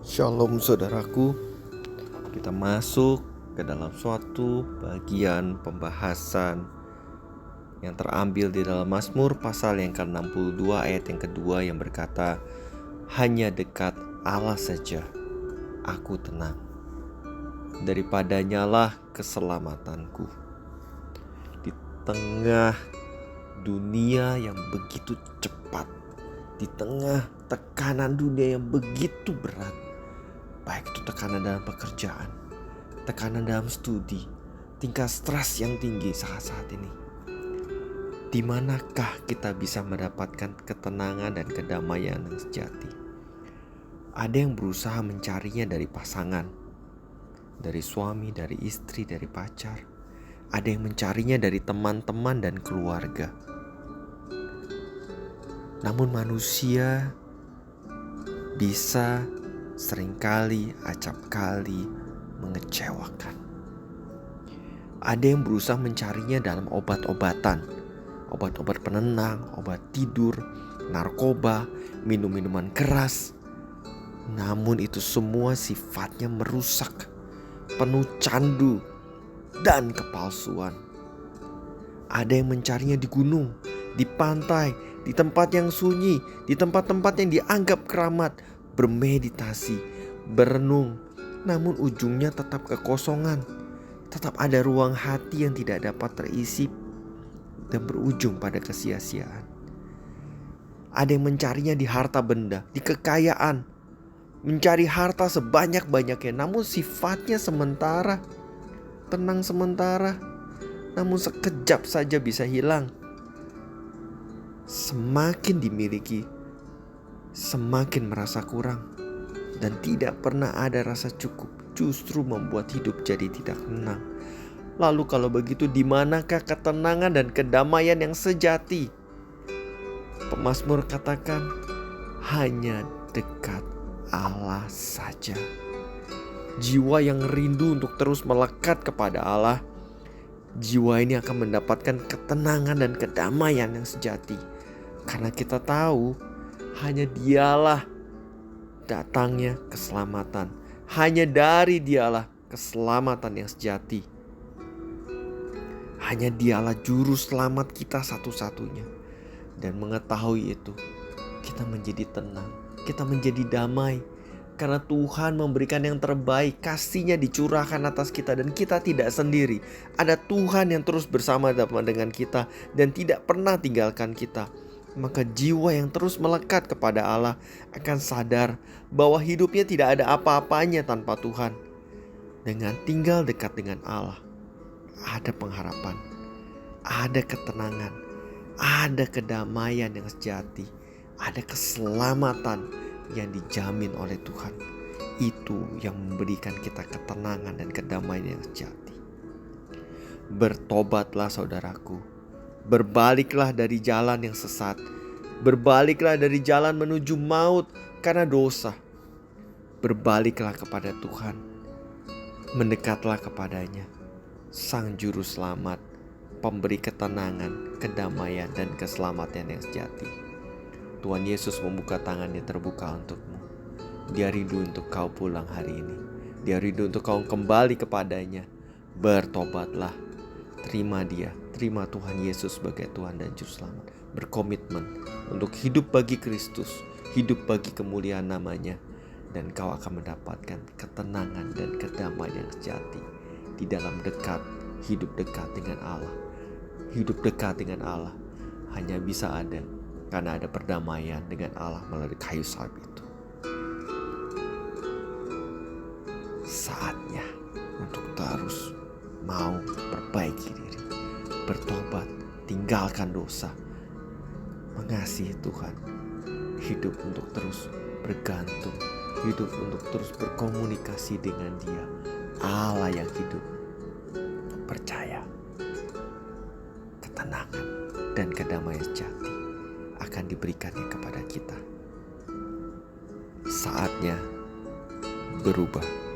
Shalom saudaraku, kita masuk ke dalam suatu bagian pembahasan yang terambil di dalam Mazmur pasal yang ke-62 ayat yang kedua yang berkata, hanya dekat Allah saja aku tenang, daripadanya lah keselamatanku. Di tengah dunia yang begitu cepat, di tengah tekanan dunia yang begitu berat, baik itu tekanan dalam pekerjaan, tekanan dalam studi, tingkat stres yang tinggi saat-saat ini, di manakah kita bisa mendapatkan ketenangan dan kedamaian yang sejati? Ada yang berusaha mencarinya dari pasangan, dari suami, dari istri, dari pacar. Ada yang mencarinya dari teman-teman dan keluarga. Namun manusia bisa seringkali, acap kali mengecewakan. Ada yang berusaha mencarinya dalam obat-obatan, obat-obat penenang, obat tidur, narkoba, minum-minuman keras. Namun itu semua sifatnya merusak, penuh candu dan kepalsuan. Ada yang mencarinya di gunung, di pantai, di tempat yang sunyi, di tempat-tempat yang dianggap keramat, bermeditasi, berenung, namun ujungnya tetap kekosongan. Tetap ada ruang hati yang tidak dapat terisi dan berujung pada kesia-siaan. Ada yang mencarinya di harta benda, di kekayaan, mencari harta sebanyak-banyaknya, namun sifatnya sementara, tenang sementara, namun sekejap saja bisa hilang. Semakin dimiliki, semakin merasa kurang, dan tidak pernah ada rasa cukup, justru membuat hidup jadi tidak tenang. Lalu kalau begitu, di manakah ketenangan dan kedamaian yang sejati? Pemazmur katakan, hanya dekat Allah saja. Jiwa yang rindu untuk terus melekat kepada Allah, jiwa ini akan mendapatkan ketenangan dan kedamaian yang sejati. Karena kita tahu hanya Dialah datangnya keselamatan. Hanya dari Dialah keselamatan yang sejati. Hanya Dialah juru selamat kita satu-satunya. Dan mengetahui itu, kita menjadi tenang, kita menjadi damai. Karena Tuhan memberikan yang terbaik, kasih-Nya dicurahkan atas kita dan kita tidak sendiri. Ada Tuhan yang terus bersama dengan kita dan tidak pernah tinggalkan kita. Maka jiwa yang terus melekat kepada Allah akan sadar bahwa hidupnya tidak ada apa-apanya tanpa Tuhan. Dengan tinggal dekat dengan Allah, ada pengharapan, ada ketenangan, ada kedamaian yang sejati, ada keselamatan yang dijamin oleh Tuhan. Itu yang memberikan kita ketenangan dan kedamaian yang sejati. Bertobatlah saudaraku. Berbaliklah dari jalan yang sesat. Berbaliklah dari jalan menuju maut karena dosa. Berbaliklah kepada Tuhan. Mendekatlah kepadanya, Sang Juru Selamat, pemberi ketenangan, kedamaian, dan keselamatan yang sejati. Tuhan Yesus membuka tangannya terbuka untukmu. Dia rindu untuk kau pulang hari ini. Dia rindu untuk kau kembali kepadanya. Bertobatlah. Terima Dia, terima Tuhan Yesus sebagai Tuhan dan Juru Selamat. Berkomitmen untuk hidup bagi Kristus, hidup bagi kemuliaan nama-Nya. Dan kau akan mendapatkan ketenangan dan kedamaian yang sejati di dalam hidup dekat dengan Allah. Hidup dekat dengan Allah hanya bisa ada karena ada perdamaian dengan Allah melalui kayu salib itu. Saatnya untuk terus mau perbaiki diri, bertobat, tinggalkan dosa, mengasihi Tuhan, hidup untuk terus bergantung, hidup untuk terus berkomunikasi dengan Dia, Allah yang hidup. Percaya, ketenangan dan kedamaian sejati akan diberikannya kepada kita. Saatnya berubah.